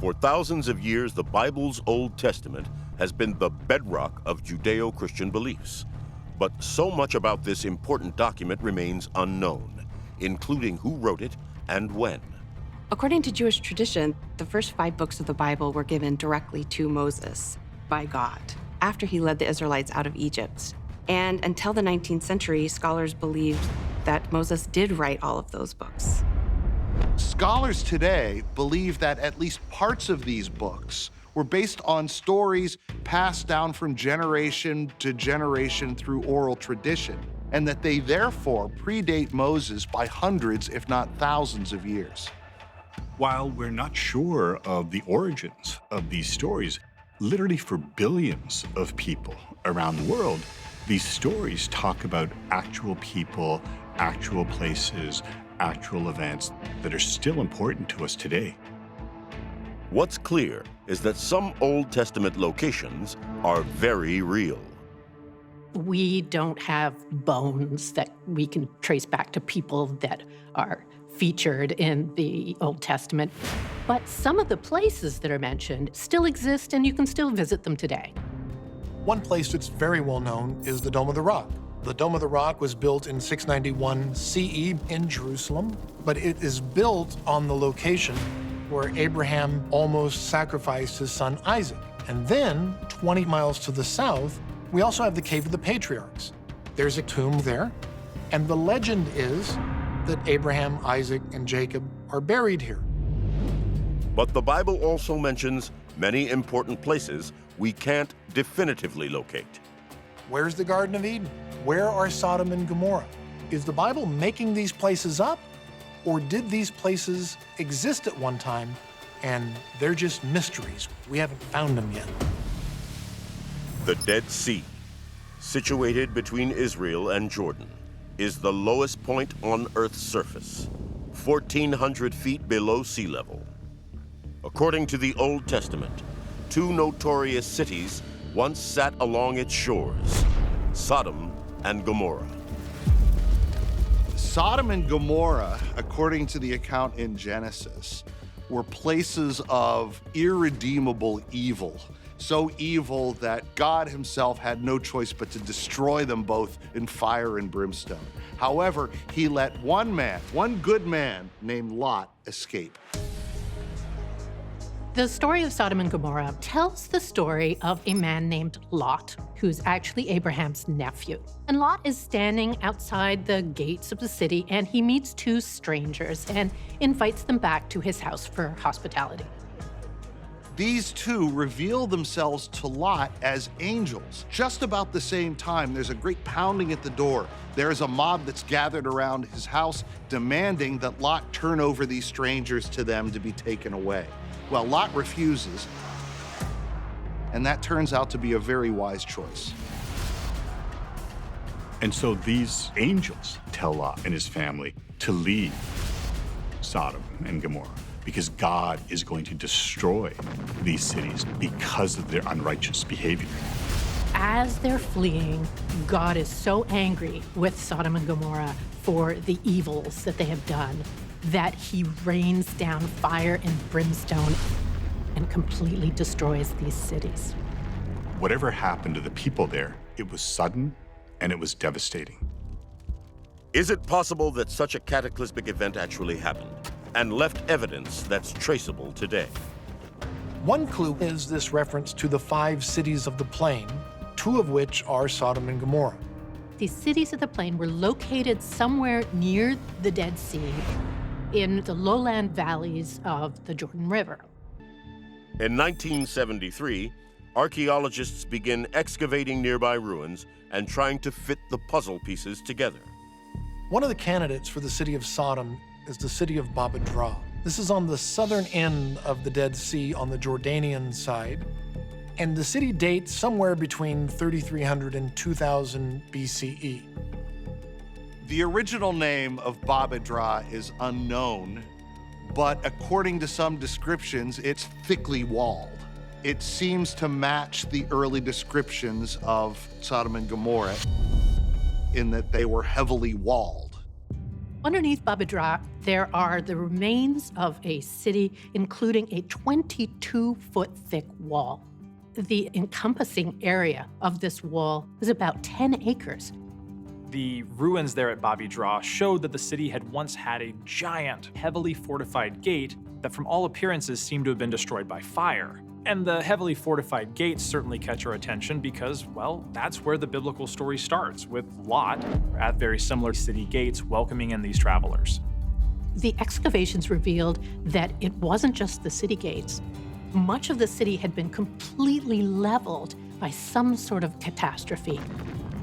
For thousands of years, the Bible's Old Testament has been the bedrock of Judeo-Christian beliefs. But so much about this important document remains unknown, including who wrote it and when. According to Jewish tradition, the first 5 books of the Bible were given directly to Moses by God after he led the Israelites out of Egypt. And until the 19th century, scholars believed that Moses did write all of those books. Scholars today believe that at least parts of these books were based on stories passed down from generation to generation through oral tradition, and that they therefore predate Moses by hundreds, if not thousands of years. While we're not sure of the origins of these stories, literally for billions of people around the world, these stories talk about actual people, actual places, actual events that are still important to us today. What's clear is that some Old Testament locations are very real. We don't have bones that we can trace back to people that are featured in the Old Testament, but some of the places that are mentioned still exist and you can still visit them today. One place that's very well known is the Dome of the Rock. The Dome of the Rock was built in 691 CE in Jerusalem, but it is built on the location where Abraham almost sacrificed his son Isaac. And then, 20 miles to the south, we also have the Cave of the Patriarchs. There's a tomb there, and the legend is that Abraham, Isaac, and Jacob are buried here. But the Bible also mentions many important places we can't definitively locate. Where's the Garden of Eden? Where are Sodom and Gomorrah? Is the Bible making these places up? Or did these places exist at one time and they're just mysteries? We haven't found them yet. The Dead Sea, situated between Israel and Jordan, is the lowest point on Earth's surface, 1,400 feet below sea level. According to the Old Testament, 2 notorious cities once sat along its shores, Sodom and Gomorrah. Sodom and Gomorrah, according to the account in Genesis, were places of irredeemable evil. So evil that God himself had no choice but to destroy them both in fire and brimstone. However, he let one man, one good man named Lot, escape. The story of Sodom and Gomorrah tells the story of a man named Lot, who's actually Abraham's nephew. And Lot is standing outside the gates of the city, and he meets 2 strangers and invites them back to his house for hospitality. These 2 reveal themselves to Lot as angels. Just about the same time, there's a great pounding at the door. There's a mob that's gathered around his house demanding that Lot turn over these strangers to them to be taken away. Well, Lot refuses, and that turns out to be a very wise choice. And so these angels tell Lot and his family to leave Sodom and Gomorrah because God is going to destroy these cities because of their unrighteous behavior. As they're fleeing, God is so angry with Sodom and Gomorrah for the evils that they have done that he rains down fire and brimstone and completely destroys these cities. Whatever happened to the people there, it was sudden and it was devastating. Is it possible that such a cataclysmic event actually happened and left evidence that's traceable today? One clue is this reference to the 5 cities of the plain, 2 of which are Sodom and Gomorrah. These cities of the plain were located somewhere near the Dead Sea in the lowland valleys of the Jordan River. In 1973, archaeologists begin excavating nearby ruins and trying to fit the puzzle pieces together. One of the candidates for the city of Sodom is the city of edh-Dhra. This is on the southern end of the Dead Sea on the Jordanian side, and the city dates somewhere between 3,300 and 2000 BCE. The original name of edh-Dhra is unknown, but according to some descriptions, it's thickly walled. It seems to match the early descriptions of Sodom and Gomorrah in that they were heavily walled. Underneath edh-Dhra, there are the remains of a city, including a 22-foot thick wall. The encompassing area of this wall is about 10 acres. The ruins there at edh-Dhra showed that the city had once had a giant, heavily fortified gate that from all appearances seemed to have been destroyed by fire. And the heavily fortified gates certainly catch our attention because, well, that's where the biblical story starts, with Lot at very similar city gates welcoming in these travelers. The excavations revealed that it wasn't just the city gates. Much of the city had been completely leveled by some sort of catastrophe.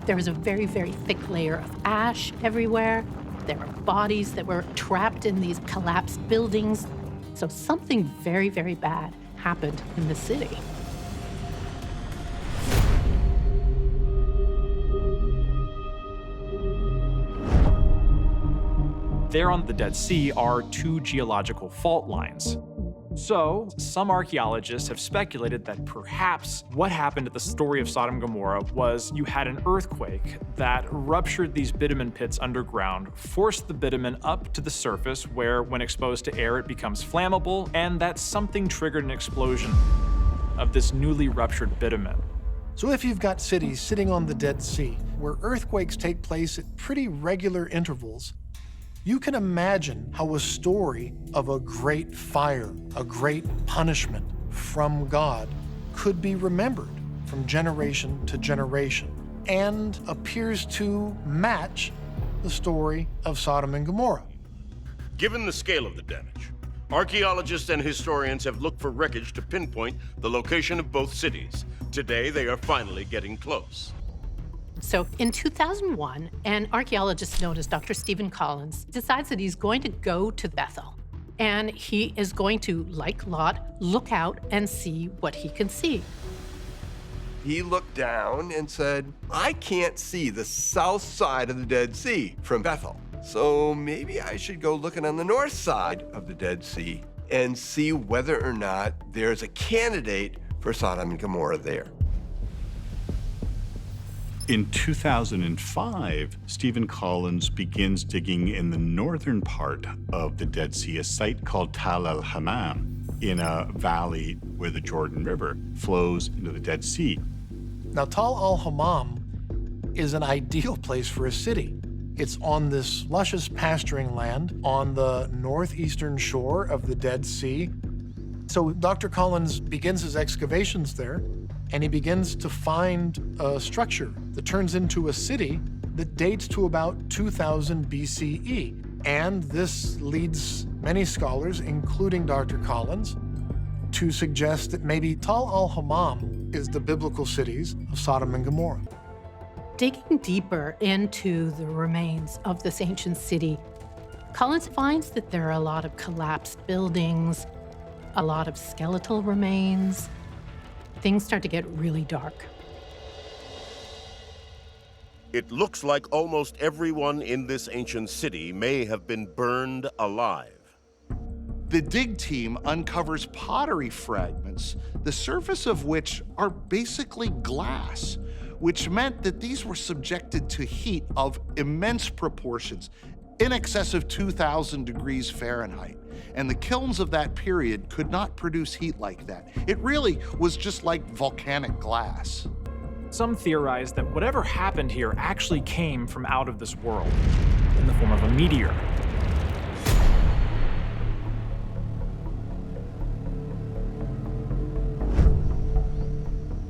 There was a very, very thick layer of ash everywhere. There were bodies that were trapped in these collapsed buildings. So something very, very bad happened in the city. There on the Dead Sea are two geological fault lines. So, some archaeologists have speculated that perhaps what happened at the story of Sodom and Gomorrah was you had an earthquake that ruptured these bitumen pits underground, forced the bitumen up to the surface where, when exposed to air, it becomes flammable, and that something triggered an explosion of this newly ruptured bitumen. So if you've got cities sitting on the Dead Sea, where earthquakes take place at pretty regular intervals, you can imagine how a story of a great fire, a great punishment from God, could be remembered from generation to generation and appears to match the story of Sodom and Gomorrah. Given the scale of the damage, archaeologists and historians have looked for wreckage to pinpoint the location of both cities. Today, they are finally getting close. So in 2001, an archaeologist known as Dr. Stephen Collins decides that he's going to go to Bethel. And he is going to, like Lot, look out and see what he can see. He looked down and said, I can't see the south side of the Dead Sea from Bethel. So maybe I should go looking on the north side of the Dead Sea and see whether or not there's a candidate for Sodom and Gomorrah there. In 2005, Stephen Collins begins digging in the northern part of the Dead Sea, a site called Tal el-Hammam, in a valley where the Jordan River flows into the Dead Sea. Now, Tal el-Hammam is an ideal place for a city. It's on this luscious pasturing land on the northeastern shore of the Dead Sea. So Dr. Collins begins his excavations there, and he begins to find a structure that turns into a city that dates to about 2000 BCE. And this leads many scholars, including Dr. Collins, to suggest that maybe Tal el-Hammam is the biblical cities of Sodom and Gomorrah. Digging deeper into the remains of this ancient city, Collins finds that there are a lot of collapsed buildings, a lot of skeletal remains. Things start to get really dark. It looks like almost everyone in this ancient city may have been burned alive. The dig team uncovers pottery fragments, the surface of which are basically glass, which meant that these were subjected to heat of immense proportions, in excess of 2,000 degrees Fahrenheit. And the kilns of that period could not produce heat like that. It really was just like volcanic glass. Some theorize that whatever happened here actually came from out of this world in the form of a meteor.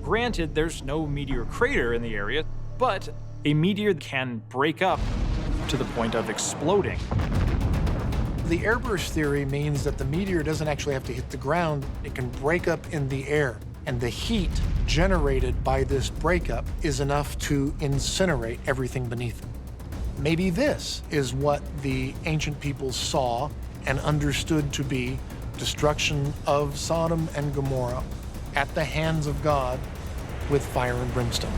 Granted, there's no meteor crater in the area, but a meteor can break up to the point of exploding. The airburst theory means that the meteor doesn't actually have to hit the ground. It can break up in the air, and the heat generated by this breakup is enough to incinerate everything beneath it. Maybe this is what the ancient peoples saw and understood to be destruction of Sodom and Gomorrah at the hands of God with fire and brimstone.